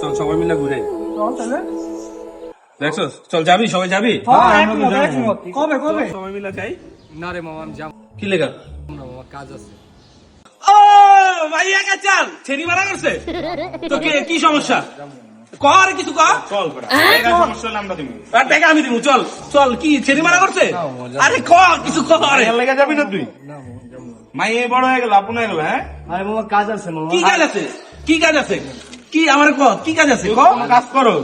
চল সবাই মিলে ঘুরে চল তাহলে দেখছো চল যাবি সবাই যাবি কবে কবে সবাই মিলে যাই না রে মামা আমি যাবো কি লেখা না মামা কাজ আছে। ও ভাই একা চাল ছেড়ি মারা করছে তো কি সমস্যা কর কিছু কর চল সমস্যা হলে আমরা দিব আর টাকা আমি দিব চল চল কি ছেড়ি মারা করছে আরে কর কিছু কর আরে লেগে যাবি না তুই মাই এই বড় হয়ে গেল আপন হয়ে গেল হ্যাঁ আরে মামা কাজ আছে মামা কি কাজ আছে কি কাজ আছে কি আমার ক কি কাজ আছে ক কাজ করো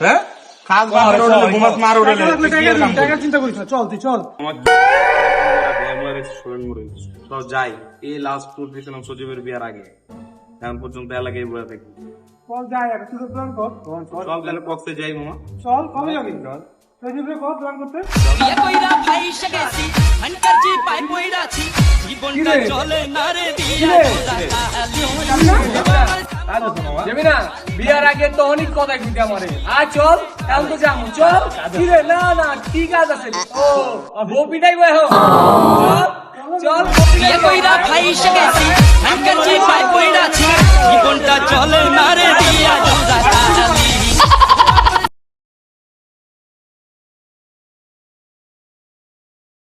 হ্যাঁ কাজ বাদ করে ঘুমাত মার উড়ালে টাকা চিন্তা করিস না চল তুই চল চল যাই এই লাস্ট ট্যুর দিয়েছিলাম সজীবের বিয়ার আগে এখন পর্যন্ত এলাকায় বয়ে থাকি চল যাই একটা ছোট প্ল্যান কর চল তাহলে কক্সে যাই মামা চল কবে যাবি সজীবরে কর প্ল্যান করতে বিয়ে কইরা ভাইসা গেছি হানকারজি পাই পইরাছি জীবনটা চলে না রে দিয়া যাবি না বিয়ার আগে তো অনেক কথা কইতে আমারে আর চল এখন তো যাবো চল কি রে না না কি কাজ আছে ও বপিটাই বয় হো চল বিয়ে কইরা ভাইসা গেছি হানকারজি পাই পইরাছি জীবনটা চলে না